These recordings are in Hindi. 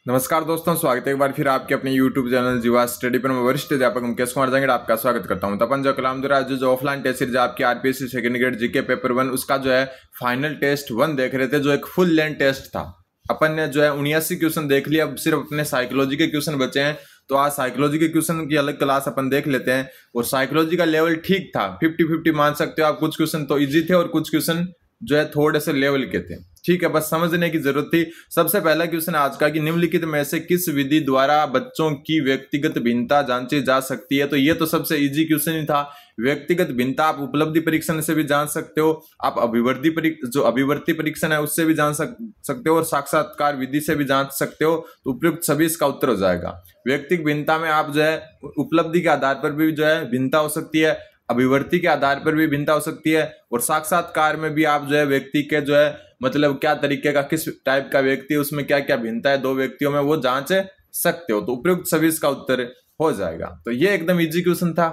नमस्कार दोस्तों, स्वागत है एक बार फिर आपके अपने YouTube चैनल जीवा स्टडी पर। मैं वरिष्ठ अध्यापक मुकेश कुमार जंगड़ आपका स्वागत करता हूं। तो अपन जो कल द्वारा जो ऑफलाइन टेस्ट सीरीज आपकी RPSC second grade GK paper 1 उसका जो है फाइनल टेस्ट 1 देख रहे थे, जो एक फुल लेंथ टेस्ट था। अपन ने जो है 79 क्वेश्चन देख लिया, अब सिर्फ अपने साइकोलॉजी के क्वेश्चन बचे हैं। तो आज साइकोलॉजी के क्वेश्चन की अलग क्लास अपन देख लेते हैं। और साइकोलॉजी का लेवल ठीक था, 50-50 मान सकते हो आप। कुछ क्वेश्चन तो इजी थे और कुछ क्वेश्चन जो है थोड़े से लेवल के थे, ठीक है, बस समझने की जरूरत थी। सबसे पहला क्वेश्चन आज का कि निम्नलिखित में से किस विधि द्वारा बच्चों की व्यक्तिगत भिन्नता जांची जा सकती है। तो ये तो सबसे इजी क्वेश्चन ही था। व्यक्तिगत भिन्नता आप उपलब्धि परीक्षण से भी जान सकते हो, आप अभिवर्ती परीक्षण है उससे भी जान सकते हो, और साक्षात्कार विधि से भी जान सकते हो। तो उपयुक्त सभी इसका उत्तर हो जाएगा। व्यक्तिगत भिन्नता में आप जो है उपलब्धि के आधार पर भी जो है भिन्नता हो सकती है, अभिवर्ती के आधार पर भी भिन्नता हो सकती है, और साक्षात्कार में भी आप जो है व्यक्ति के जो है मतलब क्या तरीके का, किस टाइप का व्यक्ति है, उसमें क्या क्या भिन्नता है दो व्यक्तियों में, वो जांच सकते हो। तो उपयुक्त सभी इसका उत्तर हो जाएगा। तो ये एकदम इजी क्वेश्चन था।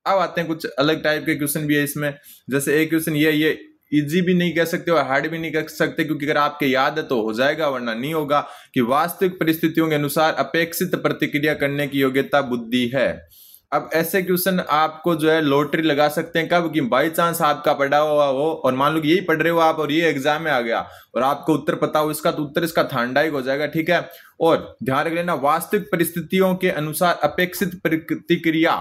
अब आते हैं कुछ अलग टाइप के क्वेश्चन भी है इसमें। जैसे एक क्वेश्चन ये इजी भी नहीं कह सकते और हार्ड भी नहीं कह सकते, क्योंकि अगर आपके याद है तो हो जाएगा वरना नहीं होगा। कि वास्तविक परिस्थितियों के अनुसार अपेक्षित प्रतिक्रिया करने की योग्यता बुद्धि है। अब ऐसे क्वेश्चन आपको जो है लॉटरी लगा सकते हैं। कब? कि बाई चांस आपका पढ़ा हुआ हो और मान लो कि यही पढ़ रहे हो आप और ये एग्जाम में आ गया और आपको उत्तर पता हो इसका, तो उत्तर इसका थांडाइक हो जाएगा, ठीक है। और ध्यान रख लेना, वास्तविक परिस्थितियों के अनुसार अपेक्षित प्रतिक्रिया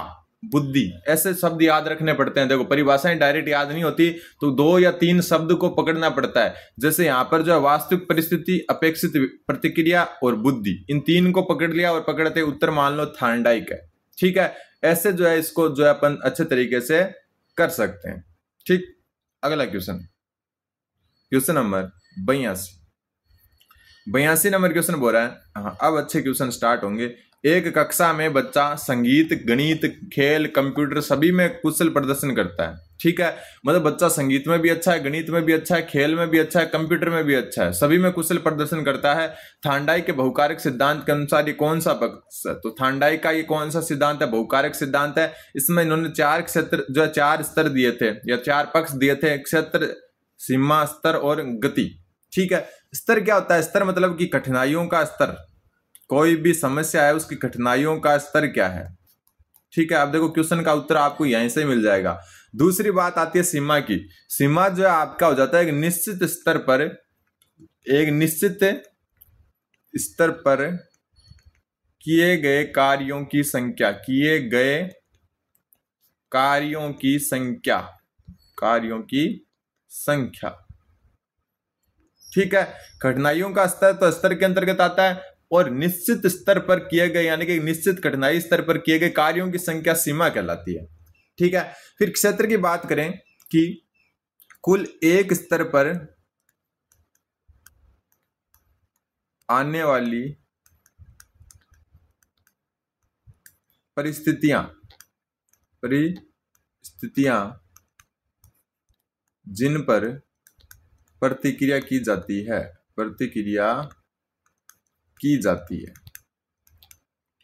बुद्धि, ऐसे शब्द याद रखने पड़ते हैं। देखो परिभाषाएं डायरेक्ट याद नहीं होती, तो 2 या 3 शब्द को पकड़ना पड़ता है। जैसे यहाँ पर जो है वास्तविक परिस्थिति, अपेक्षित प्रतिक्रिया और बुद्धि, इन 3 को पकड़ लिया और पकड़ते उत्तर मान लो थांडाइक है, ठीक है। ऐसे जो है इसको जो है अपन अच्छे तरीके से कर सकते हैं, ठीक। अगला क्वेश्चन नंबर 82 नंबर क्वेश्चन बोल रहा है। हाँ, अब अच्छे क्वेश्चन स्टार्ट होंगे। एक कक्षा में बच्चा संगीत, गणित, खेल, कंप्यूटर सभी में कुशल प्रदर्शन करता है, ठीक है। मतलब बच्चा संगीत में भी अच्छा है, गणित में भी अच्छा है, खेल में भी अच्छा है, कंप्यूटर में भी अच्छा है, सभी में कुशल प्रदर्शन करता है। थांडाइक के बहुकारक सिद्धांत के अनुसार ये कौन सा पक्ष है? तो थांडाइक का ये कौन सा सिद्धांत है? बहुकारक सिद्धांत है। इसमें इन्होंने 4 क्षेत्र जो है 4 स्तर दिए थे या 4 पक्ष दिए थे, क्षेत्र, सीमा, स्तर और गति, ठीक है। स्तर क्या होता है? स्तर मतलब कि कठिनाइयों का स्तर। कोई भी समस्या है उसकी कठिनाइयों का स्तर क्या है, ठीक है। अब देखो क्वेश्चन का उत्तर आपको यहीं से मिल जाएगा। दूसरी बात आती है सीमा की। सीमा जो है आपका हो जाता है एक निश्चित स्तर पर, एक निश्चित स्तर पर किए गए कार्यों की संख्या, किए गए कार्यों की संख्या, कार्यों की संख्या, ठीक है। कठिनाइयों का स्तर तो स्तर के अंतर्गत आता है, और निश्चित स्तर पर किए गए यानी कि निश्चित कठिनाई स्तर पर किए गए कार्यों की संख्या सीमा कहलाती है, ठीक है। फिर क्षेत्र की बात करें कि कुल एक स्तर पर आने वाली परिस्थितियां जिन पर प्रतिक्रिया की जाती है,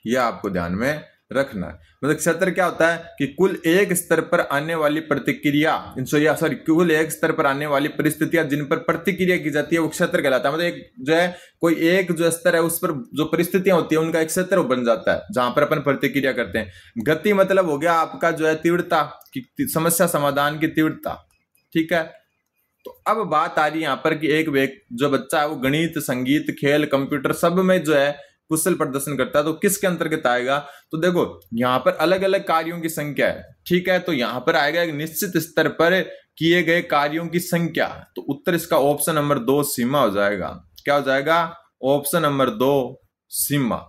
यह आपको ध्यान में रखना है। मतलब क्षेत्र क्या होता है कि कुल एक स्तर पर आने वाली प्रतिक्रिया, कुल एक स्तर पर आने वाली परिस्थितियां जिन पर प्रतिक्रिया की जाती है वो क्षेत्र कहलाता है। मतलब एक जो है कोई एक जो स्तर है उस पर जो परिस्थितियां होती है उनका एक क्षेत्र बन जाता है जहां पर अपन प्रतिक्रिया करते हैं। गति मतलब हो गया आपका जो है तीव्रता की, समस्या समाधान की तीव्रता, ठीक है। तो अब बात आ रही है यहाँ पर कि एक व्यक्ति जो बच्चा है वो गणित, संगीत, खेल, कंप्यूटर सब में जो है कुशल प्रदर्शन करता है, तो किसके अंतर्गत आएगा? तो देखो यहाँ पर अलग अलग कार्यों की संख्या है, ठीक है। तो यहाँ पर आएगा एक निश्चित स्तर पर किए गए कार्यों की संख्या, तो उत्तर इसका ऑप्शन नंबर 2 सीमा हो जाएगा। क्या हो जाएगा? ऑप्शन नंबर 2 सीमा।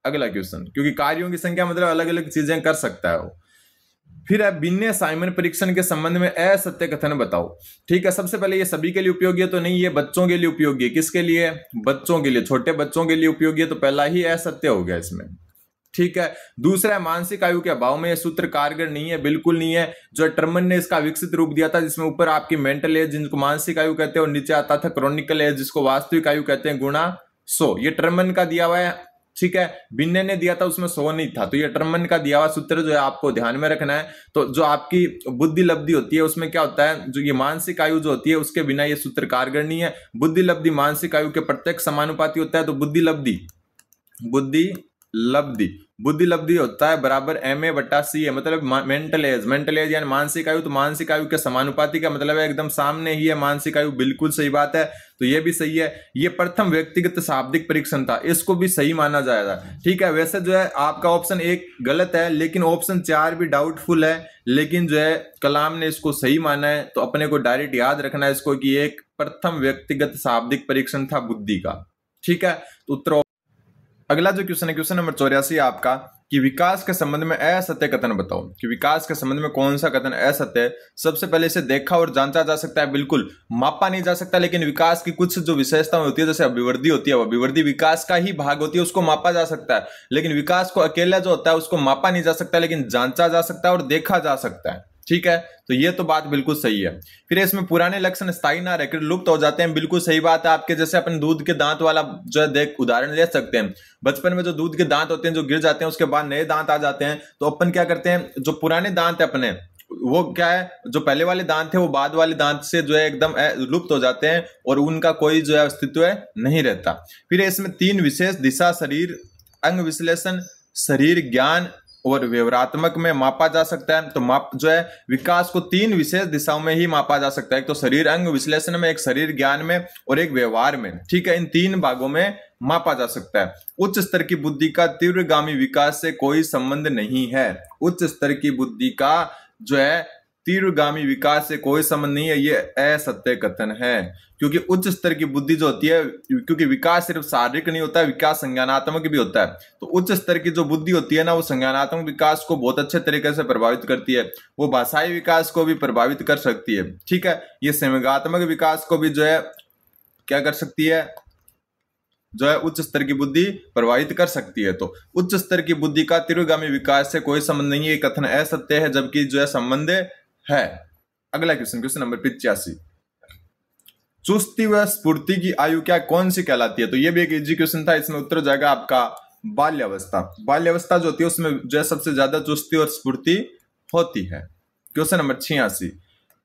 अगला क्वेश्चन, क्योंकि कार्यों की संख्या मतलब अलग अलग चीजें कर सकता है वो। फिर है बिन्ने साइमन परीक्षण के संबंध में असत्य कथन बताओ, ठीक है। सबसे पहले ये सभी के लिए उपयोगी है तो नहीं, ये बच्चों के लिए उपयोगी है। किसके लिए? बच्चों के लिए, छोटे बच्चों के लिए उपयोगी है, तो पहला ही असत्य हो गया इसमें, ठीक है। दूसरा है मानसिक आयु के अभाव में यह सूत्र कारगर नहीं है, बिल्कुल नहीं है। जो टर्मन ने इसका विकसित रूप दिया था जिसमें ऊपर आपकी मेंटल एज जिनको मानसिक आयु कहते हैं और नीचे आता था क्रॉनिकल एज जिसको वास्तविक आयु कहते हैं गुणा 100, ये टर्मन का दिया हुआ है ठीक है, बिन्ने ने दिया था उसमें 100 नहीं था, तो ये टर्मन का दिया हुआ सूत्र जो है आपको ध्यान में रखना है। तो जो आपकी बुद्धि लब्धि होती है उसमें क्या होता है, जो ये मानसिक आयु जो होती है उसके बिना ये सूत्र कारगर नहीं है। बुद्धि लब्धि मानसिक आयु के प्रत्येक समानुपाती होता है, तो बुद्धि लब्धि होता है बराबर MA/C है, मतलब मेंटल एज यानी मानसिक आयु, तो मानसिक आयु के समानुपाती का मतलब है एकदम सामने ही है मानसिक आयु, बिल्कुल सही बात है। तो ये भी सही है। ये प्रथम व्यक्तिगत शाब्दिक परीक्षण था, इसको भी सही माना जाएगा। ठीक है, वैसे जो है आपका ऑप्शन 1 गलत है, लेकिन ऑप्शन 4 भी डाउटफुल है, लेकिन जो है कलाम ने इसको सही माना है। तो अपने को डायरेक्ट याद रखना है इसको कि एक प्रथम व्यक्तिगत शाब्दिक परीक्षण था बुद्धि का। ठीक है, तो उत्तर। अगला जो क्वेश्चन है, क्वेश्चन नंबर 84 आपका, कि विकास के संबंध में असत्य कथन बताओ। कि विकास के संबंध में कौन सा कथन असत्य है। सबसे पहले इसे देखा और जांचा जा सकता है, बिल्कुल मापा नहीं जा सकता, लेकिन विकास की कुछ जो विशेषताएं होती है, जैसे अभिवृद्धि होती है, अभिवृद्धि विकास का ही भाग होती है, उसको मापा जा सकता है। लेकिन विकास को अकेला जो होता है उसको मापा नहीं जा सकता, लेकिन जांचा जा सकता है और देखा जा सकता है। ठीक है, तो ये तो बात बिल्कुल सही है। फिर इसमें पुराने लक्षण स्थायी ना रहकर लुप्त हो जाते हैं, बिल्कुल सही बात है आपके। जैसे अपन दूध के दांत वाला जो है देख उदाहरण ले सकते हैं। बचपन में जो दूध के दांत होते हैं जो गिर जाते हैं, उसके बाद नए दांत आ जाते हैं, तो अपन क्या करते हैं, जो पुराने दांत है अपने, वो क्या है, जो पहले वाले दांत थे वो बाद वाले दांत से जो है एकदम लुप्त हो जाते हैं और उनका कोई जो है अस्तित्व नहीं रहता। फिर इसमें 3 विशेष दिशा, शरीर अंग विश्लेषण, शरीर ज्ञान और व्यवहारात्मक में मापा जा सकता है। तो माप जो है विकास को 3 विशेष दिशाओं में ही मापा जा सकता है, एक तो शरीर अंग विश्लेषण में, एक शरीर ज्ञान में और एक व्यवहार में। ठीक है, इन 3 भागों में मापा जा सकता है। उच्च स्तर की बुद्धि का तीव्रगामी विकास से कोई संबंध नहीं है। उच्च स्तर की बुद्धि का जो है तीव्रगामी विकास से कोई संबंध नहीं है, ये असत्य कथन है। क्योंकि उच्च स्तर की बुद्धि जो होती है, क्योंकि विकास सिर्फ शारीरिक नहीं होता है, विकास संज्ञानात्मक भी होता है। तो उच्च स्तर की जो बुद्धि होती है ना, वो संज्ञानात्मक विकास को बहुत अच्छे तरीके से प्रभावित करती है, वो भाषाई विकास को भी प्रभावित कर सकती है। ठीक है, ये संवेगात्मक विकास को भी जो है क्या कर सकती है, जो है उच्च स्तर की बुद्धि प्रभावित कर सकती है। तो उच्च स्तर की बुद्धि का तीव्रगामी विकास से कोई संबंध नहीं है, ये कथन असत्य है, जबकि जो है संबंध है। अगला क्वेश्चन, क्वेश्चन नंबर 85, चुस्ती व स्फूर्ति की आयु क्या कौन सी कहलाती है। तो ये भी एक इजी क्वेश्चन था, इसमें उत्तर हो जाएगा आपका बाल्यावस्था। बाल्यावस्था जो होती है उसमें जो है सबसे ज्यादा चुस्ती और स्फूर्ति होती है। क्वेश्चन नंबर 86,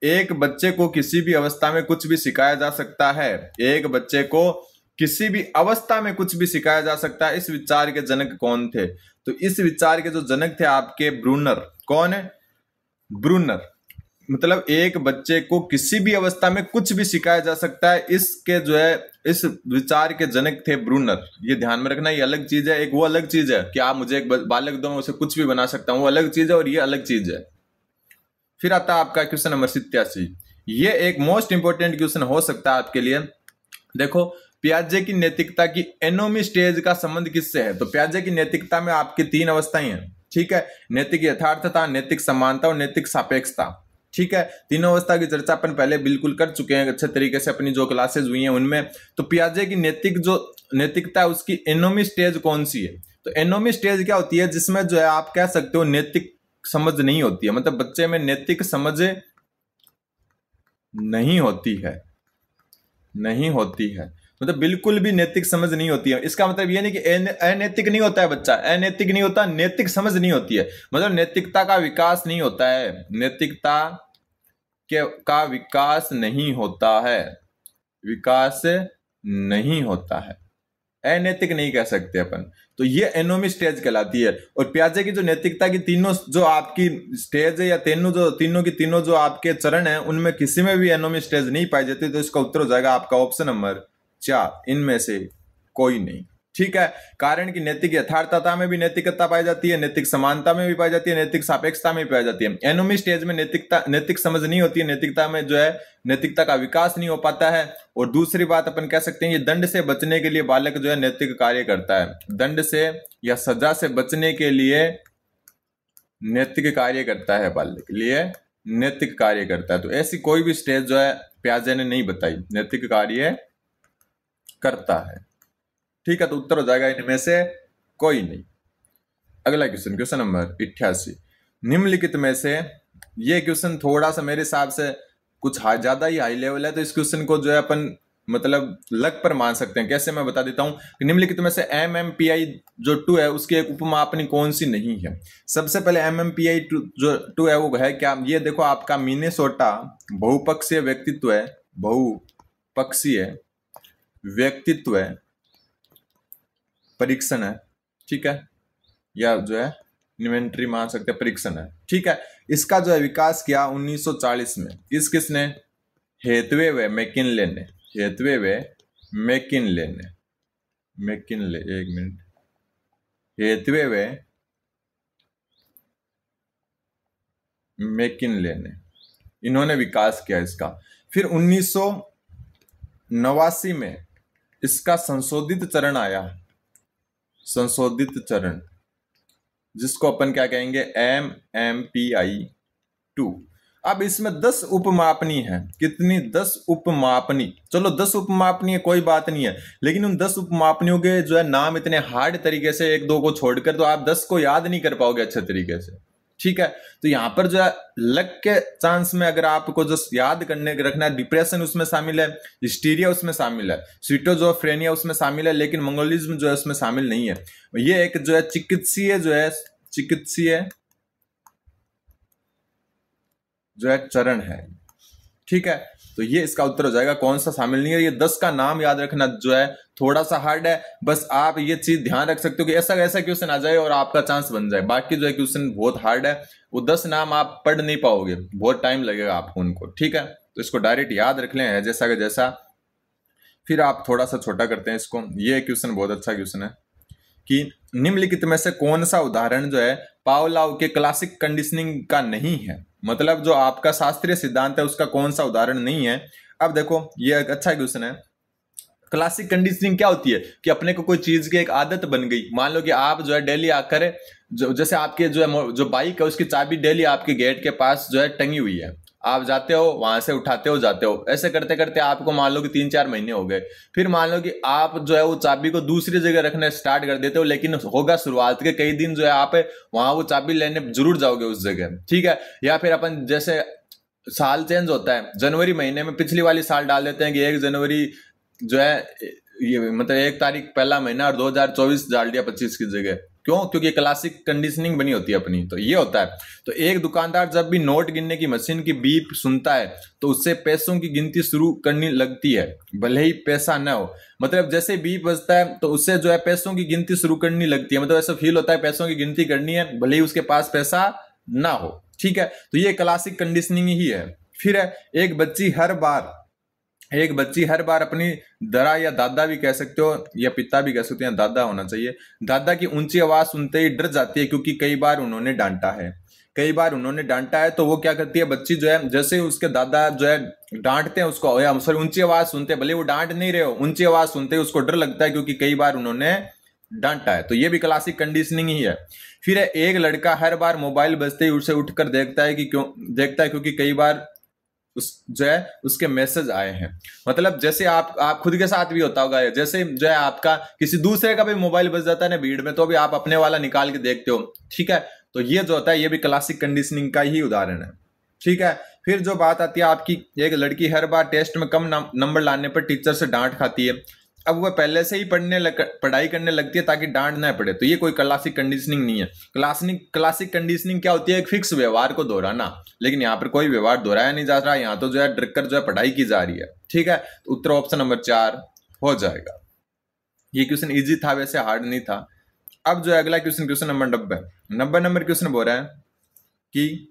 एक बच्चे को किसी भी अवस्था में कुछ भी सिखाया जा सकता है। एक बच्चे को किसी भी अवस्था में कुछ भी सिखाया जा सकता है, इस विचार के जनक कौन थे। तो इस विचार के जो जनक थे आपके ब्रूनर। कौन है, ब्रूनर। मतलब एक बच्चे को किसी भी अवस्था में कुछ भी सिखाया जा सकता है, इसके जो है इस विचार के जनक थे ब्रूनर। ये ध्यान में रखना, ये अलग चीज है। एक वो अलग चीज है कि आप मुझे एक बालक दो मैं उसे कुछ भी बना सकता हूं, वो अलग चीज है, और ये अलग चीज है। फिर आता है आपका क्वेश्चन नंबर 87, ये एक मोस्ट इंपोर्टेंट क्वेश्चन हो सकता है आपके लिए। देखो, पियाजे की नैतिकता की एनोमी स्टेज का संबंध किससे है। तो पियाजे की नैतिकता में आपकी 3 अवस्थाएं हैं। ठीक है, नैतिक यथार्थता, नैतिक समानता और नैतिक सापेक्षता। ठीक है, तीनों अवस्था की चर्चा अपन पहले बिल्कुल कर चुके हैं अच्छे तरीके से, अपनी जो क्लासेस हुई हैं उनमें। तो पियाजे की नैतिकता है, उसकी एनोमी स्टेज कौन सी है। तो एनोमी स्टेज क्या होती है, जिसमें जो है आप कह सकते हो नैतिक समझ नहीं होती है, मतलब बच्चे में नैतिक समझ नहीं होती है, मतलब बिल्कुल भी नैतिक समझ नहीं होती है। इसका मतलब ये नहीं कि अनैतिक नहीं होता है बच्चा, अनैतिक नहीं होता, नैतिक समझ नहीं होती है, मतलब नैतिकता का विकास नहीं होता है, नैतिकता का विकास नहीं होता है, विकास नहीं होता है, अनैतिक नहीं कह सकते अपन। तो ये एनोमी स्टेज कहलाती है। और पियाजे की जो नैतिकता की तीनों जो आपकी स्टेज है, या तीनों की तीनों जो आपके चरण है, उनमें किसी में भी एनोमी स्टेज नहीं पाई जाती। तो इसका उत्तर हो जाएगा आपका ऑप्शन नंबर 4, इनमें से कोई नहीं। ठीक है, कारण की नैतिक यथार्थता में भी नैतिकता पाई जाती है, नैतिक समानता में भी पाई जाती है, नैतिक सापेक्षता में भी पाई जाती है। एनोमी स्टेज में नैतिक समझ नहीं होती है, नैतिकता में जो है नैतिकता का विकास नहीं हो पाता है। और दूसरी बात अपन कह सकते हैं, ये दंड से बचने के लिए बालक जो है नैतिक कार्य करता है, दंड से या सजा से बचने के लिए नैतिक कार्य करता है, बालक के लिए नैतिक कार्य करता है। तो ऐसी कोई भी स्टेज जो है पियाजे ने नहीं बताई, नैतिक कार्य करता है। ठीक है, तो उत्तर हो जाएगा इनमें से कोई नहीं। अगला क्वेश्चन, क्वेश्चन नंबर 88, निम्नलिखित में से ये क्वेश्चन थोड़ा सा मेरे हिसाब से कुछ ज्यादा ही हाई लेवल है, तो इस क्वेश्चन को जो है अपन मतलब लग पर मान सकते हैं। कैसे, मैं बता देता हूं। निम्नलिखित में से MMPI जो 2 है उसकी एक उपमापनी कौन सी नहीं है। सबसे पहले MMPI जो 2 है वो है क्या, ये देखो आपका मिनेसोटा बहुपक्षीय व्यक्तित्व है, बहुपक्षीय व्यक्तित्व परीक्षण है, ठीक है, या जो है इन्वेंटरी मान सकते हैं, परीक्षण है, ठीक है। इसका जो है विकास किया 1940 में। किसने, हेथवे व मैकिनले ने, हेथवे व मैकिनले ने, मैकिनले, एक मिनट, हेथवे व मैकिनले ने, इन्होंने विकास किया इसका। फिर 1989 में इसका संशोधित चरण आया, संशोधित चरण, जिसको अपन क्या कहेंगे, MMPI 2। अब इसमें 10 उपमापनी है। कितनी, 10 उपमापनी। चलो 10 उपमापनी है, कोई बात नहीं है, लेकिन उन 10 उपमापनियों के जो है नाम इतने हार्ड तरीके से, एक दो को छोड़कर तो आप 10 को याद नहीं कर पाओगे अच्छे तरीके से, ठीक है। तो यहां पर जो है लक के चांस में अगर आपको जो याद करने रखना है, डिप्रेशन उसमें शामिल है, हिस्टीरिया उसमें शामिल है, स्किज़ोफ्रेनिया उसमें शामिल है, लेकिन मंगोलिज्म जो है उसमें शामिल नहीं है। ये एक जो है चिकित्सीय जो है चरण है, ठीक है। तो ये इसका उत्तर हो जाएगा, कौन सा शामिल नहीं है। ये 10 का नाम याद रखना जो है थोड़ा सा हार्ड है, बस आप ये चीज ध्यान रख सकते हो कि ऐसा क्वेश्चन आ जाए और आपका चांस बन जाए। बाकी जो है क्वेश्चन बहुत हार्ड है, वो 10 नाम आप पढ़ नहीं पाओगे, बहुत टाइम लगेगा आपको उनको, ठीक है। तो इसको डायरेक्ट याद रख लें जैसा का जैसा। फिर आप थोड़ा सा छोटा करते हैं इसको। ये क्वेश्चन बहुत अच्छा क्वेश्चन है कि निम्नलिखित में से कौन सा उदाहरण जो है पावलोव के क्लासिक कंडीशनिंग का नहीं है। मतलब जो आपका शास्त्रीय सिद्धांत है उसका कौन सा उदाहरण नहीं है। अब देखो ये एक अच्छा क्वेश्चन है। क्लासिक कंडीशनिंग क्या होती है कि अपने को कोई चीज की एक आदत बन गई। मान लो कि आप जो है डेली आकर जैसे आपके जो है जो बाइक है उसकी चाबी डेली आपके गेट के पास जो है टंगी हुई है, आप जाते हो वहां से उठाते हो जाते हो, ऐसे करते करते आपको मान लो कि 3-4 महीने हो गए। फिर मान लो कि आप जो है वो चाबी को दूसरी जगह रखना स्टार्ट कर देते हो, लेकिन होगा शुरुआत के कई दिन जो है आप वहां वो चाबी लेने जरूर जाओगे उस जगह, ठीक है। या फिर अपन जैसे साल चेंज होता है, जनवरी महीने में पिछली वाली साल डाल देते हैं कि 1 जनवरी जो है ये मतलब 1 तारीख पहला महीना और 2024 डाल दिया 25 की जगह। क्यों? क्योंकि क्लासिक कंडीशनिंग बनी होती है अपनी। तो ये होता है। तो एक दुकानदार जब भी नोट गिनने की मशीन की बीप सुनता है तो उससे पैसों की गिनती शुरू करनी लगती है, भले ही पैसा न हो। मतलब जैसे बीप बजता है तो उससे जो है पैसों की गिनती शुरू करनी लगती है। मतलब ऐसा फील होता है पैसों की गिनती करनी है भले ही उसके पास पैसा ना हो, ठीक है। तो ये क्लासिक कंडीशनिंग ही है। फिर है एक बच्ची हर बार अपनी दरा या दादा भी कह सकते हो या पिता भी कह सकते हैं, दादा होना चाहिए, दादा की ऊंची आवाज सुनते ही डर जाती है क्योंकि कई बार उन्होंने डांटा है। तो वो क्या करती है बच्ची जो है, जैसे उसके दादा जो है डांटते हैं उसको, या सॉरी ऊंची आवाज सुनते हैं, भले वो डांट नहीं रहे हो, ऊंची आवाज सुनते ही उसको डर लगता है क्योंकि कई बार उन्होंने डांटा है। तो ये भी क्लासिक कंडीशनिंग ही है। फिर है एक लड़का हर बार मोबाइल बजते ही उसे उठकर देखता है क्योंकि कई बार जो है उसके मैसेज आए हैं। मतलब जैसे आप खुद के साथ भी होता होगा, जैसे जो है आपका किसी दूसरे का भी मोबाइल बज जाता है ना भीड़ में, तो भी आप अपने वाला निकाल के देखते हो, ठीक है। तो ये जो होता है ये भी क्लासिक कंडीशनिंग का ही उदाहरण है, ठीक है। फिर जो बात आती है आपकी, एक लड़की हर बार टेस्ट में कम नंबर लाने पर टीचर से डांट खाती है। अब वह पहले से ही पढ़ाई करने लगती है ताकि डांट ना पड़े। तो ये कोई क्लासिक कंडीशनिंग नहीं है। क्लासिक कंडीशनिंग क्या होती है? एक फिक्स व्यवहार को दोहराना। लेकिन यहाँ पर कोई व्यवहार दोहराया नहीं जा रहा, यहाँ तो जो है डरकर जो है पढ़ाई की जा रही है, ठीक है। तो उत्तर ऑप्शन नंबर 4 हो जाएगा। ये क्वेश्चन इजी था, वैसे हार्ड नहीं था। अब जो है अगला क्वेश्चन नंबर 90 नंबर क्वेश्चन बोल रहा है कि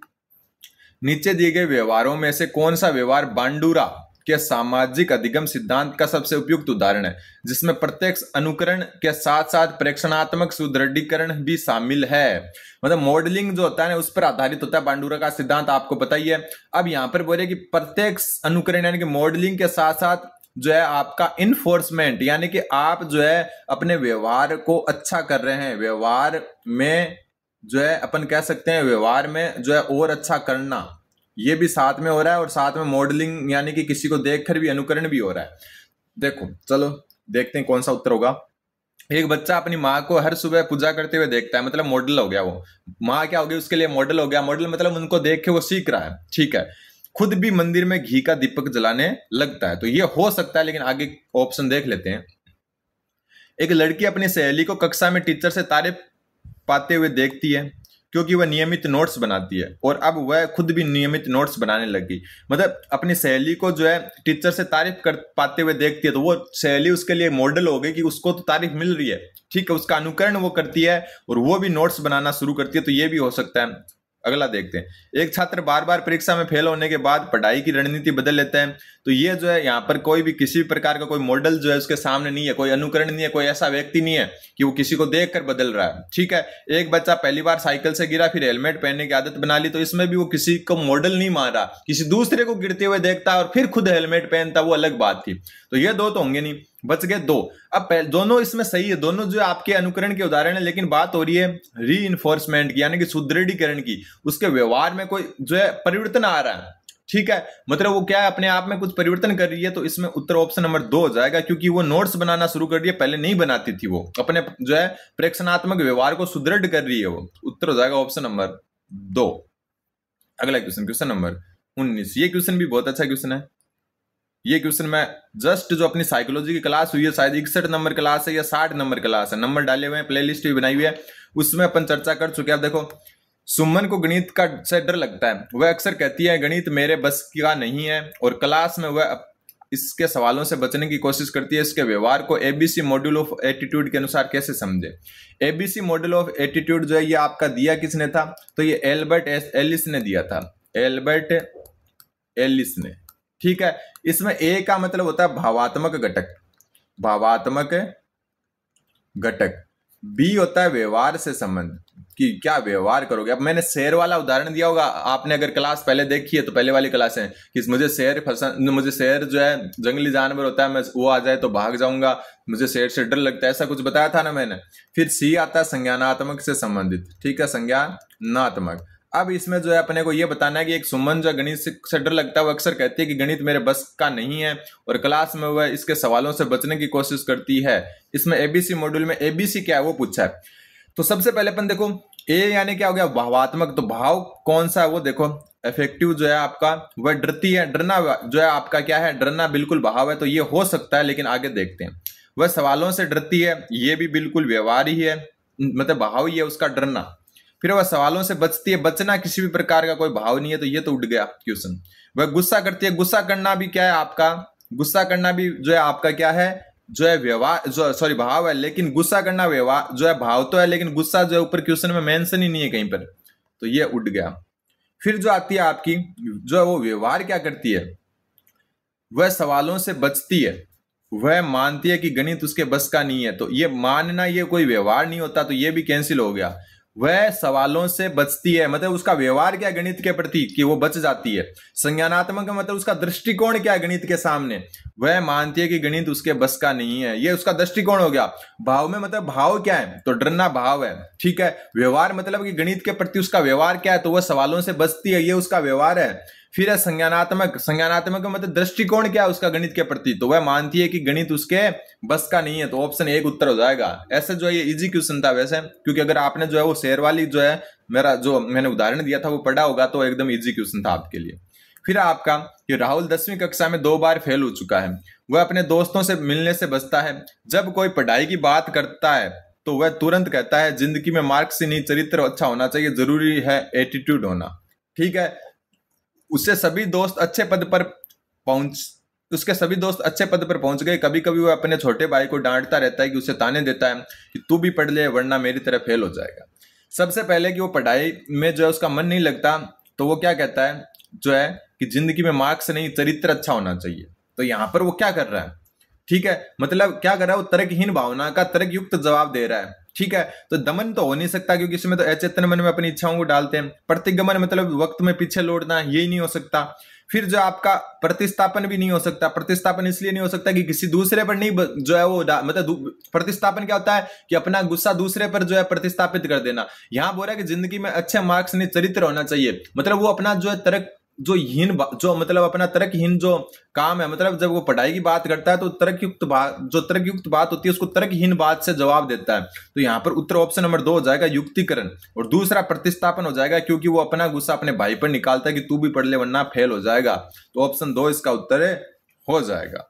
नीचे दिए गए व्यवहारों में से कौन सा व्यवहार बांडुरा के सामाजिक अधिगम सिद्धांत का सबसे उपयुक्त उदाहरण है, जिसमें प्रत्यक्ष अनुकरण के साथ साथ प्रेक्षणात्मक सुदृढ़ीकरण भी शामिल है। मतलब मॉडलिंग जो होता है ना उस पर आधारित होता है बांडुरा का सिद्धांत, आपको पता ही है। अब यहां पर बोले कि प्रत्यक्ष अनुकरण यानी कि मॉडलिंग के साथ साथ जो है आपका इन्फोर्समेंट, यानी कि आप जो है अपने व्यवहार को अच्छा कर रहे हैं, व्यवहार में जो है अपन कह सकते हैं व्यवहार में जो है और अच्छा करना, ये भी साथ में हो रहा है। और साथ में मॉडलिंग यानी कि किसी को देखकर भी अनुकरण भी हो रहा है। देखो चलो देखते हैं कौन सा उत्तर होगा। एक बच्चा अपनी माँ को हर सुबह पूजा करते हुए देखता है, मतलब मॉडल हो गया वो। माँ क्या हो गई उसके लिए? मॉडल हो गया। मॉडल मतलब उनको देख के वो सीख रहा है, ठीक है। खुद भी मंदिर में घी का दीपक जलाने लगता है। तो ये हो सकता है, लेकिन आगे ऑप्शन देख लेते हैं। एक लड़की अपनी सहेली को कक्षा में टीचर से तारीफ पाते हुए देखती है क्योंकि वह नियमित नोट्स बनाती है, और अब वह खुद भी नियमित नोट्स बनाने लगी। मतलब अपनी सहेली को जो है टीचर से तारीफ कर पाते हुए देखती है, तो वो सहेली उसके लिए मॉडल हो गई कि उसको तो तारीफ मिल रही है, ठीक है, उसका अनुकरण वो करती है और वो भी नोट्स बनाना शुरू करती है। तो ये भी हो सकता है। अगला देखते हैं। एक छात्र बार बार परीक्षा में फेल होने के बाद पढ़ाई की रणनीति बदल लेता है। तो ये जो है यहाँ पर कोई भी किसी भी प्रकार का कोई मॉडल जो है उसके सामने नहीं है, कोई अनुकरण नहीं है, कोई ऐसा व्यक्ति नहीं है कि वो किसी को देखकर बदल रहा है, ठीक है। एक बच्चा पहली बार साइकिल से गिरा, फिर हेलमेट पहनने की आदत बना ली, तो इसमें भी वो किसी को मॉडल नहीं मान रहा, किसी दूसरे को गिरते हुए देखता और फिर खुद हेलमेट पहनता, वो अलग बात थी। तो ये दो तो होंगे नहीं, बच गए दो। अब दोनों इसमें सही है, दोनों जो आपके अनुकरण के उदाहरण है, लेकिन बात हो रही है रीइंफोर्समेंट की, यानी कि सुदृढ़ीकरण की। उसके व्यवहार में कोई जो है परिवर्तन आ रहा है, ठीक है, मतलब वो क्या है, अपने आप में कुछ परिवर्तन कर रही है। तो इसमें उत्तर ऑप्शन नंबर 2 हो जाएगा, क्योंकि वो नोट्स बनाना शुरू कर रही है, पहले नहीं बनाती थी, वो अपने जो है प्रेक्षणात्मक व्यवहार को सुदृढ़ कर रही है वो। उत्तर हो जाएगा ऑप्शन नंबर 2। अगला क्वेश्चन, क्वेश्चन नंबर 19। ये क्वेश्चन भी बहुत अच्छा क्वेश्चन है। ये क्वेश्चन मैं जस्ट जो अपनी साइकोलॉजी की क्लास हुई है, शायद 61 नंबर क्लास है या 60 नंबर क्लास है, नंबर डाले हुए हैं, प्लेलिस्ट भी बनाई हुई है, उसमें अपन चर्चा कर चुके हैं। अब देखो, सुमन को गणित का से डर लगता है, वह अक्सर कहती है गणित मेरे बस का नहीं है, और क्लास में वह इसके सवालों से बचने की कोशिश करती है। इसके व्यवहार को एबीसी मॉड्यूल ऑफ एटीट्यूड के अनुसार कैसे समझे। एबीसी मॉड्यूल ऑफ एटीट्यूड जो है ये आपका दिया किसने था, तो ये एल्बर्ट एलिस ने दिया था, एल्बर्ट एलिस ने, ठीक है। इसमें ए का मतलब होता है भावात्मक घटक, भावात्मक घटक। बी होता है व्यवहार से संबंध, कि क्या व्यवहार करोगे। अब मैंने शेर वाला उदाहरण दिया होगा, आपने अगर क्लास पहले देखी है तो पहले वाली क्लास है कि मुझे शेर जो है जंगली जानवर होता है, मैं वो आ जाए तो भाग जाऊंगा, मुझे शेर से डर लगता है, ऐसा कुछ बताया था ना मैंने। फिर सी आता है संज्ञानात्मक से संबंधित, ठीक है, संज्ञानात्मक। अब इसमें जो है अपने को ये बताना है कि एक सुमन जो गणित से डर लगता है, वो अक्सर कहती है कि गणित मेरे बस का नहीं है, और क्लास में वह इसके सवालों से बचने की कोशिश करती है। इसमें एबीसी मॉड्यूल में एबीसी क्या है वो पूछा है। तो सबसे पहले अपन देखो, ए यानी क्या हो गया, भावात्मक। तो भाव कौन सा है वो देखो, अफेक्टिव जो है आपका वह डरती है, डरना जो है आपका क्या है, डरना बिल्कुल भाव है, तो ये हो सकता है, लेकिन आगे देखते हैं। वह सवालों से डरती है, ये भी बिल्कुल व्यवहार ही है, मतलब भाव ही है उसका डरना। फिर वह सवालों से बचती है, बचना किसी भी प्रकार का कोई भाव नहीं है, तो ये तो उठ गया क्वेश्चन। वह गुस्सा करती है, गुस्सा करना भी क्या है आपका, गुस्सा करना भी जो है आपका क्या है, जो है व्यवहार, जो सॉरी भाव है, लेकिन गुस्सा करना व्यवहार जो है भाव तो है, लेकिन गुस्सा जो है ऊपर क्वेश्चन में मेंशन ही नहीं है कहीं पर, तो ये उठ गया। फिर जो आती है आपकी, जो है वो व्यवहार क्या करती है, वह सवालों से बचती है, वह मानती है कि गणित उसके बस का नहीं है, तो ये मानना ये कोई व्यवहार नहीं होता, तो ये भी कैंसिल हो गया। वह सवालों से बचती है, मतलब उसका व्यवहार क्या गणित के प्रति कि वो बच जाती है। संज्ञानात्मक का मतलब उसका दृष्टिकोण क्या है गणित के सामने, वह मानती है कि गणित उसके बस का नहीं है, ये उसका दृष्टिकोण हो गया। भाव में मतलब भाव क्या है, तो डरना भाव है, ठीक है। व्यवहार मतलब कि गणित के प्रति उसका व्यवहार क्या है, तो वह सवालों से बचती है, ये उसका व्यवहार है। फिर है संज्ञानात्मक, संज्ञानात्मक का मतलब दृष्टिकोण क्या है उसका गणित के प्रति, तो वह मानती है कि गणित उसके बस का नहीं है, तो ऑप्शन 1 उत्तर हो जाएगा। ऐसे जो है ये इजी क्वेश्चन था वैसे, क्योंकि अगर आपने जो है वो शेर वाली जो है मेरा जो मैंने उदाहरण दिया था वो पढ़ा होगा, तो एकदम इजी क्वेश्चन था आपके लिए। फिर आपका ये राहुल 10वीं कक्षा में 2 बार फेल हो चुका है, वह अपने दोस्तों से मिलने से बचता है। जब कोई पढ़ाई की बात करता है तो वह तुरंत कहता है जिंदगी में मार्क्स से नहीं चरित्र अच्छा होना चाहिए, जरूरी है एटीट्यूड होना, ठीक है। उसके सभी दोस्त अच्छे पद पर पहुंच गए। कभी कभी वह अपने छोटे भाई को डांटता रहता है, कि उसे ताने देता है कि तू भी पढ़ ले वरना मेरी तरह फेल हो जाएगा। सबसे पहले कि वो पढ़ाई में जो है उसका मन नहीं लगता, तो वो क्या कहता है जो है कि जिंदगी में मार्क्स नहीं चरित्र अच्छा होना चाहिए। तो यहाँ पर वो क्या कर रहा है, ठीक है, मतलब क्या कर रहा है, वो तर्कहीन भावना का तर्कयुक्त जवाब दे रहा है, ठीक है। तो दमन तो हो नहीं सकता, क्योंकि इसमें तो अचेतन मन में अपनी इच्छाओं को डालते हैं। प्रतिगमन मतलब वक्त में पीछे लौटना, यही नहीं हो सकता। फिर जो आपका प्रतिस्थापन भी नहीं हो सकता। प्रतिस्थापन इसलिए नहीं हो सकता कि किसी दूसरे पर नहीं जो है वो मतलब प्रतिस्थापन क्या होता है कि अपना गुस्सा दूसरे पर जो है प्रतिस्थापित कर देना। यहां बोल रहा है कि जिंदगी में अच्छे मार्क्स नहीं चरित्र होना चाहिए, मतलब वो अपना जो है तर्क जो जो मतलब अपना तर्कहीन जो काम है, मतलब जब वो पढ़ाई की बात करता है तो तर्कयुक्त बात, जो तर्कयुक्त बात होती है उसको तर्कहीन बात से जवाब देता है। तो यहाँ पर उत्तर ऑप्शन नंबर 2 हो जाएगा युक्तिकरण, और दूसरा प्रतिस्थापन हो जाएगा, क्योंकि वो अपना गुस्सा अपने भाई पर निकालता है कि तू भी पढ़ ले वरना फेल हो जाएगा। तो ऑप्शन 2 इसका उत्तर हो जाएगा।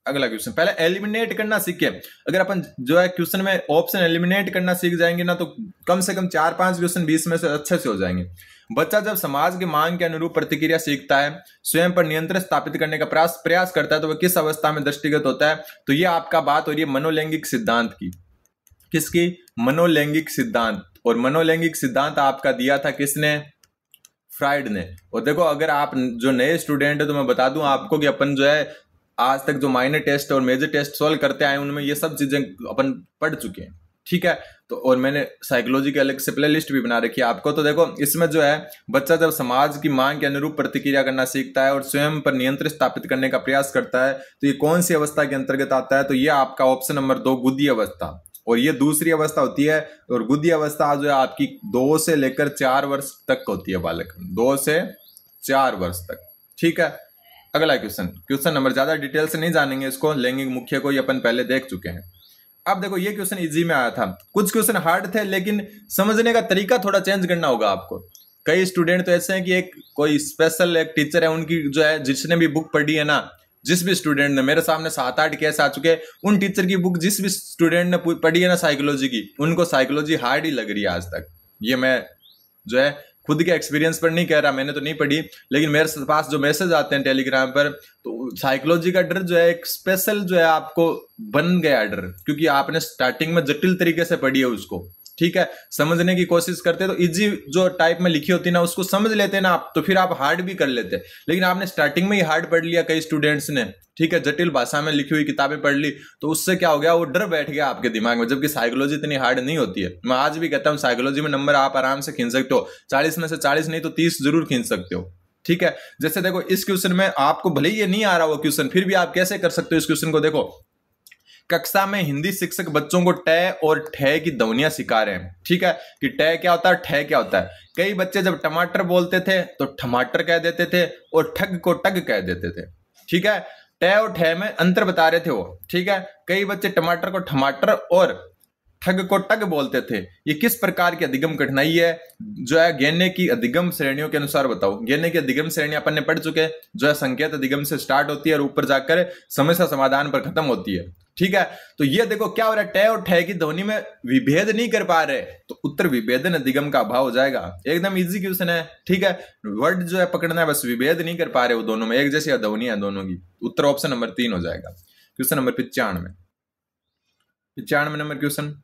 अगला क्वेश्चन, पहले एलिमिनेट करना सीखे। अगर अपन जो है क्वेश्चन में ऑप्शन एलिमिनेट करना सीख जाएंगे ना, तो कम से कम 4-5 क्वेश्चन 20 में से अच्छे से हो जाएंगे। बच्चा जब समाज की मांग के अनुरूप प्रतिक्रिया सीखता है, स्वयं पर नियंत्रण स्थापित करने का प्रयास करता है, तो वह किस अवस्था में दृष्टिगत होता है? तो ये आपका बात हो रही है मनोलैंगिक सिद्धांत की। किसकी? मनोलैंगिक सिद्धांत। और मनोलैंगिक सिद्धांत आपका दिया था किसने? फ्राइड ने। और देखो, अगर आप जो नए स्टूडेंट है तो मैं बता दूं आपको कि अपन जो है आज तक जो माइनर टेस्ट और मेजर टेस्ट सॉल्व करते आए उनमें ये सब चीजें अपन पढ़ चुके हैं, ठीक है। तो और मैंने साइकोलॉजी के अलग से प्ले लिस्ट भी बना रखी है आपको। तो देखो, इसमें जो है बच्चा जब समाज की मांग के अनुरूप प्रतिक्रिया करना सीखता है और स्वयं पर नियंत्रण स्थापित करने का प्रयास करता है, तो ये कौन सी अवस्था के अंतर्गत आता है? तो ये आपका ऑप्शन नंबर 2 गुदी अवस्था, और ये दूसरी अवस्था होती है। और गुदी अवस्था जो है आपकी 2 से लेकर 4 वर्ष तक होती है बालक, 2 से 4 वर्ष तक, ठीक है। अगला क्वेश्चन नंबर, ज्यादा डिटेल से नहीं जानेंगे इसको, लैंगिक मुख्य को ये अपन पहले देख चुके हैं। अब देखो, ये क्वेश्चन इजी में आया था, कुछ क्वेश्चन हार्ड थे, लेकिन समझने का तरीका थोड़ा चेंज करना होगा आपको। कई स्टूडेंट तो ऐसे हैं कि एक कोई स्पेशल एक टीचर है, उनकी जो है जिसने भी बुक पढ़ी है ना, जिस भी स्टूडेंट ने, मेरे सामने 7-8 केस आ चुके हैं, उन टीचर की बुक जिस भी स्टूडेंट ने पढ़ी है ना साइकोलॉजी की, उनको साइकोलॉजी हार्ड ही लग रही है आज तक। ये मैं जो है खुद के एक्सपीरियंस पर नहीं कह रहा, मैंने तो नहीं पढ़ी, लेकिन मेरे पास जो मैसेज आते हैं टेलीग्राम पर, तो साइकोलॉजी का डर जो है एक स्पेशल जो है आपको बन गया डर, क्योंकि आपने स्टार्टिंग में जटिल तरीके से पढ़ी है उसको, ठीक है। समझने की कोशिश करते तो इजी जो टाइप में लिखी होती ना उसको समझ लेते ना आप, तो फिर आप हार्ड भी कर लेते, लेकिन आपने स्टार्टिंग में ही हार्ड पढ़ लिया कई स्टूडेंट्स ने, ठीक है, जटिल भाषा में लिखी हुई किताबें पढ़ ली, तो उससे क्या हो गया, वो डर बैठ गया आपके दिमाग में। जबकि साइकोलॉजी इतनी हार्ड नहीं होती है। मैं आज भी कहता हूँ साइकोलॉजी में नंबर आप आराम से खींच सकते हो, 40 में से 40 नहीं तो 30 जरूर खींच सकते हो, ठीक है। जैसे देखो, इस क्वेश्चन में आपको भले ही ये नहीं आ रहा वो क्वेश्चन, फिर भी आप कैसे कर सकते हो इस क्वेश्चन को? देखो, कक्षा में हिंदी शिक्षक बच्चों को ट और ठ की ध्वनियां सिखा रहे हैं, ठीक है, कि ट क्या होता है, ठ क्या होता है। कई बच्चे जब टमाटर बोलते थे तो टमाटर कह देते थे, और ठग को टग कह देते थे, ठीक है। ट और ठ में अंतर बता रहे थे वो, ठीक है। कई बच्चे टमाटर को टमाटर और ठग को टग बोलते थे। ये किस प्रकार की अधिगम कठिनाई है? जो है गेने की अधिगम श्रेणियों के अनुसार बताओ। गेने की अधिगम श्रेणी अपन ने पढ़ चुके हैं, जो है संकेत अधिगम से स्टार्ट होती है और ऊपर जाकर समस्या समाधान पर खत्म होती है, ठीक है। तो ये देखो क्या हो रहा है, ट और ठ की ध्वनि में विभेद नहीं कर पा रहे, तो उत्तर विभेदन अधिगम का अभाव हो जाएगा। एकदम इजी क्वेश्चन है, ठीक है। वर्ड जो है पकड़ना है, बस विभेद नहीं कर पा रहे वो दोनों में, एक जैसी ध्वनि है दोनों की। उत्तर ऑप्शन नंबर 3 हो जाएगा। Question number 95 number question,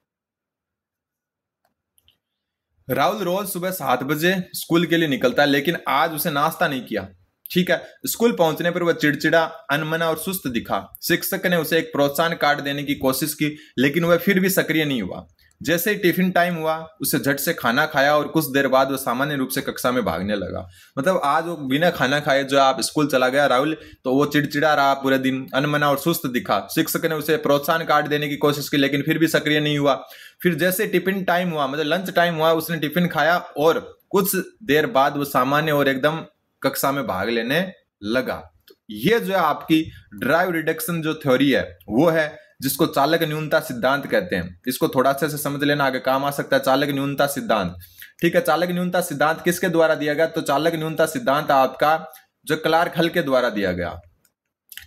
Rahul रोज सुबह 7 बजे स्कूल के लिए निकलता है, लेकिन आज उसे नाश्ता नहीं किया, ठीक है। स्कूल पहुंचने पर वह चिड़चिड़ा, अनमना और सुस्त दिखा। शिक्षक ने उसे एक प्रोत्साहन कार्ड देने की कोशिश की, लेकिन वह फिर भी सक्रिय नहीं हुआ। जैसे ही टिफिन टाइम हुआ, उसे झट से खाना खाया और कुछ देर बाद वह सामान्य रूप से कक्षा में भागने लगा। मतलब आज वो बिना खाना खाए जो आप स्कूल चला गया राहुल, तो वो चिड़चिड़ा रहा पूरे दिन, अनमना और सुस्त दिखा। शिक्षक ने उसे प्रोत्साहन कार्ड देने की कोशिश की, लेकिन फिर भी सक्रिय नहीं हुआ। फिर जैसे टिफिन टाइम हुआ, मतलब लंच टाइम हुआ, उसने टिफिन खाया और कुछ देर बाद वो सामान्य और एकदम कक्षा में भाग लेने लगा। तो ये जो है आपकी ड्राइव रिडक्शन जो थ्योरी है वो है, जिसको चालक न्यूनता सिद्धांत कहते हैं। इसको थोड़ा अच्छे से समझ लेना, आगे काम आ सकता है। चालक न्यूनता सिद्धांत, ठीक है। चालक न्यूनता सिद्धांत किसके द्वारा दिया गया? तो चालक न्यूनता सिद्धांत आपका जो क्लार्क हल के द्वारा दिया गया,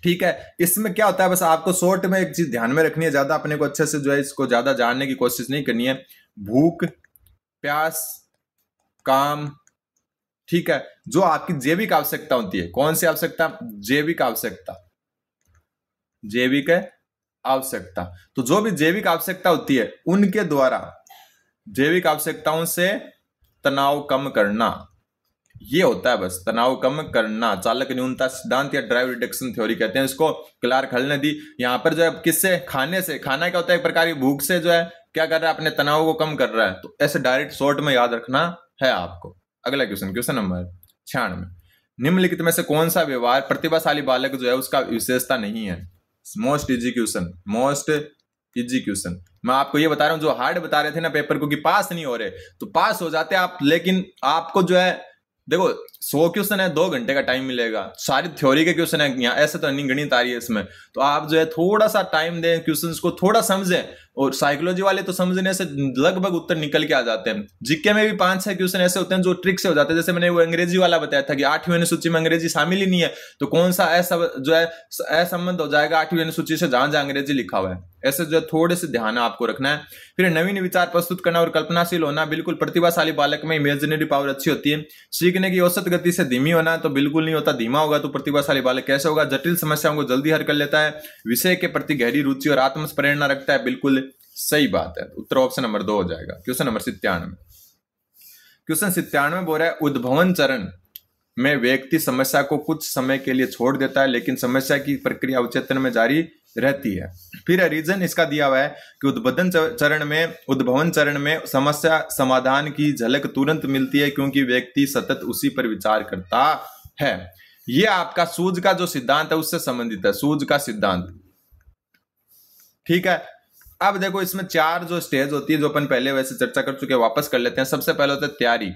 ठीक है। इसमें क्या होता है, बस आपको शॉर्ट में एक चीज ध्यान में रखनी है, ज्यादा अपने को अच्छे से जो है इसको ज्यादा जानने की कोशिश नहीं करनी है। भूख, प्यास, काम, ठीक है, जो आपकी जैविक आवश्यकता होती है। कौन सी आवश्यकता? जैविक आवश्यकता, जैविक आवश्यकता। तो जो भी जैविक आवश्यकता होती है उनके द्वारा जैविक आवश्यकताओं से तनाव कम करना, ये होता है बस, तनाव कम करना। चालक न्यूनता सिद्धांत या ड्राइव रिडक्शन थ्योरी कहते हैं इसको, क्लार्क हल ने दी। यहाँ पर जो है किससे? खाने से। खाना क्या होता है? एक प्रकार की भूख से जो है क्या कर रहा है, अपने तनाव को कम कर रहा है। तो ऐसे डायरेक्ट शॉर्ट में याद रखना है आपको। अगला क्वेश्चन नंबर 96, निम्नलिखित में से कौन सा व्यवहार प्रतिभाशाली बालक जो है उसका विशेषता नहीं है? Most easy question, most easy question. मैं आपको ये बता रहा हूं, जो हार्ड बता रहे थे ना पेपर को कि पास नहीं हो रहे, तो पास हो जाते आप, लेकिन आपको जो है देखो 100 क्वेश्चन है, 2 घंटे का टाइम मिलेगा। सारी थ्योरी के क्वेश्चन है, यहाँ ऐसे तो नहीं गणित आ रही है इसमें, तो आप जो है थोड़ा सा टाइम दें, क्वेश्चंस को थोड़ा समझें। और साइकोलॉजी वाले तो समझने से लगभग उत्तर निकल के आ जाते हैं। जीके में भी 5-6 क्वेश्चन ऐसे होते हैं जो ट्रिक से हो जाते हैं। जैसे मैंने वो अंग्रेजी वाला बताया था कि 8वीं अनुसूची में अंग्रेजी शामिल ही नहीं है, तो कौन सा ऐसा जो है असंबंध हो जाएगा 8वीं अनुसूची से जहां जहां अंग्रेजी लिखा हुआ है। ऐसे जो है थोड़े से ध्यान आपको रखना है। फिर नवीन विचार प्रस्तुत करना और कल्पनाशील होना। बिल्कुल प्रतिभाशाली बालक में इमेजिनरी पावर अच्छी होती है। सीखने की औसत गति से धीमी होना तो बिल्कुल नहीं होता। धीमा होगा तो प्रतिभाशाली बालक कैसे होगा? जटिल समस्याओं को जल्दी हल कर लेता है। विषय के प्रति गहरी रुचि और आत्म प्रेरणा रखता है। बिल्कुल सही बात है। उत्तर ऑप्शन नंबर 2 हो जाएगा। Question number 97। क्वेश्चन 97 बोल रहा है उद्भवन चरण में व्यक्ति समस्या को कुछ समय के लिए छोड़ देता है, लेकिन समस्या की प्रक्रिया अवचेतन में जारी रहती है। फिर रीजन इसका दिया हुआ है कि उद्भवन चरण में समस्या समाधान की झलक तुरंत मिलती है, क्योंकि व्यक्ति सतत उसी पर विचार करता है। यह आपका सूझ का जो सिद्धांत है उससे संबंधित है, सूझ का सिद्धांत। ठीक है, अब देखो इसमें 4 जो स्टेज होती है जो अपन पहले वैसे चर्चा कर चुके हैं, वापस कर लेते हैं। सबसे पहले होता है तैयारी,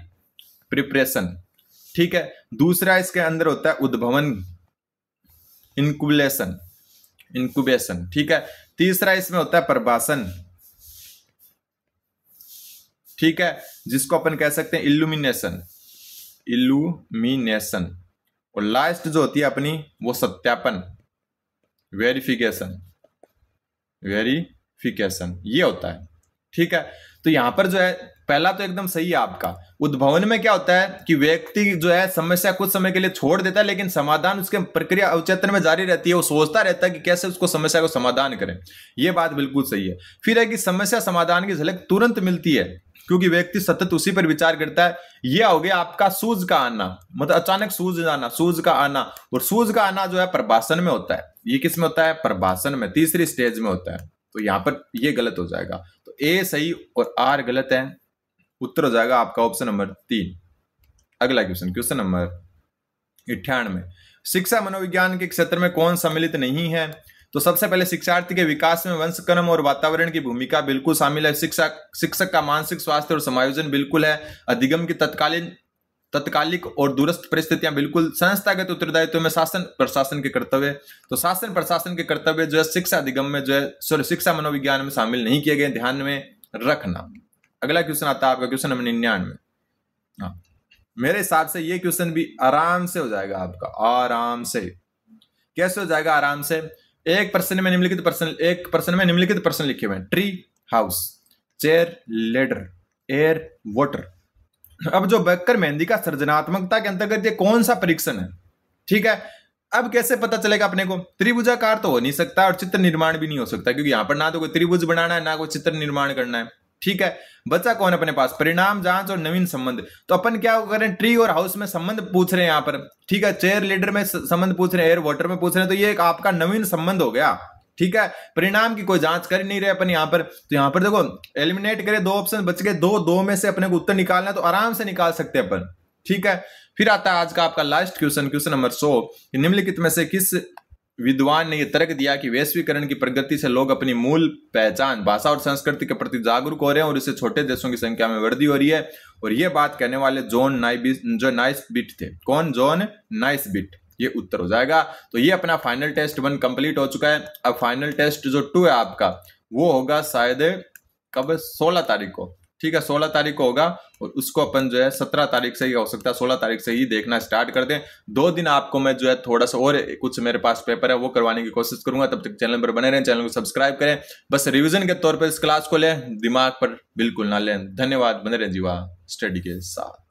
प्रिपरेशन। ठीक है, दूसरा इसके अंदर होता है उद्भवन, इंक्यूबेशन। ठीक है, तीसरा इसमें होता है प्रभासन। ठीक है, जिसको अपन कह सकते हैं इल्यूमिनेशन। और लास्ट जो होती है अपनी वो सत्यापन, वेरिफिकेशन। ये होता है। ठीक है, तो यहां पर जो है पहला तो एकदम सही है आपका। उद्भवन में क्या होता है कि व्यक्ति जो है समस्या कुछ समय के लिए छोड़ देता है, लेकिन समाधान उसके प्रक्रिया अवचेतन में जारी रहती है। वो सोचता रहता है कि कैसे उसको समस्या को समाधान करें। ये बात बिल्कुल सही है। फिर है कि समस्या समाधान की झलक तुरंत मिलती है, क्योंकि व्यक्ति सतत उसी पर विचार करता है। यह हो गया आपका सूझ का आना, मतलब अचानक सूझ का आना। और सूझ का आना जो है प्रभासन में होता है। ये किस में होता है? प्रभासन में, तीसरी स्टेज में होता है। तो यहां पर ये गलत हो जाएगा। तो ए सही और आर गलत है। उत्तर हो जाएगा आपका ऑप्शन नंबर 3। अगला क्वेश्चन नंबर 98। शिक्षा मनोविज्ञान के क्षेत्र में कौन सम्मिलित नहीं है? तो सबसे पहले शिक्षार्थी के विकास में वंशक्रम और वातावरण की भूमिका बिल्कुल शामिल है। शिक्षक का मानसिक स्वास्थ्य और समायोजन बिल्कुल है। अधिगम की तत्कालिक और दूरस्थ परिस्थितियां बिल्कुल। संस्थागत उत्तरदायित्व में शासन प्रशासन के कर्तव्य, तो शासन प्रशासन के कर्तव्य जो है शिक्षा अधिगम में जो है शिक्षा मनोविज्ञान में शामिल नहीं किए गए, ध्यान में रखना। अगला क्वेश्चन आता है आपका क्वेश्चन नंबर 99। हाँ, मेरे हिसाब से ये क्वेश्चन भी आराम से हो जाएगा आपका, आराम से। कैसे हो जाएगा आराम से? एक प्रश्न में निम्नलिखित प्रश्न लिखे हुए हैं। Tree, house, chair, ladder, air, water. अब जो बेकर मेहंदी का सृजनात्मकता के अंतर्गत ये कौन सा परीक्षण है? ठीक है, अब कैसे पता चलेगा अपने को? त्रिभुजाकार तो हो नहीं सकता और चित्र निर्माण भी नहीं हो सकता, क्योंकि यहां पर ना तो कोई त्रिभुज बनाना है ना कोई चित्र निर्माण करना है। ठीक है, बचा कौन अपने पास? परिणाम जांच और नवीन संबंध। तो अपन क्या करें, ट्री और हाउस में संबंध पूछ रहे हैं यहां पर। ठीक है, चेयर लीडर में संबंध पूछ रहे हैं, एयर वाटर में पूछ रहे हैं, तो ये एक आपका नवीन संबंध हो गया। ठीक है, परिणाम की कोई जांच कर नहीं रहे अपन यहां पर। तो यहां पर देखो एलिमिनेट करें, 2 ऑप्शन बच गए, दो में से अपने को उत्तर निकालना है, तो आराम से निकाल सकते हैं अपन। ठीक है, फिर आता है आज का आपका लास्ट क्वेश्चन नंबर 100। निम्नलिखित में से किस विद्वान ने यह तर्क दिया कि वैश्वीकरण की प्रगति से लोग अपनी मूल पहचान, भाषा और संस्कृति के प्रति जागरूक हो रहे हैं और इससे छोटे देशों की संख्या में वृद्धि हो रही है? और यह बात कहने वाले जॉन नाइस्बिट थे। कौन? जॉन नाइस्बिट। ये उत्तर हो जाएगा। तो ये अपना फाइनल टेस्ट 1 कंप्लीट हो चुका है। अब फाइनल टेस्ट जो 2 है आपका वो होगा शायद कब? 16 तारीख को। ठीक है, 16 तारीख को होगा और उसको अपन जो है 17 तारीख से ही हो सकता है, 16 तारीख से ही देखना स्टार्ट कर दें। 2 दिन आपको मैं जो है थोड़ा सा और कुछ मेरे पास पेपर है वो करवाने की कोशिश करूंगा। तब तक चैनल पर बने रहें, चैनल को सब्सक्राइब करें। बस रिवीजन के तौर पर इस क्लास को लें, दिमाग पर बिल्कुल ना लें। धन्यवाद। बने रहें जीवा स्टडी के साथ।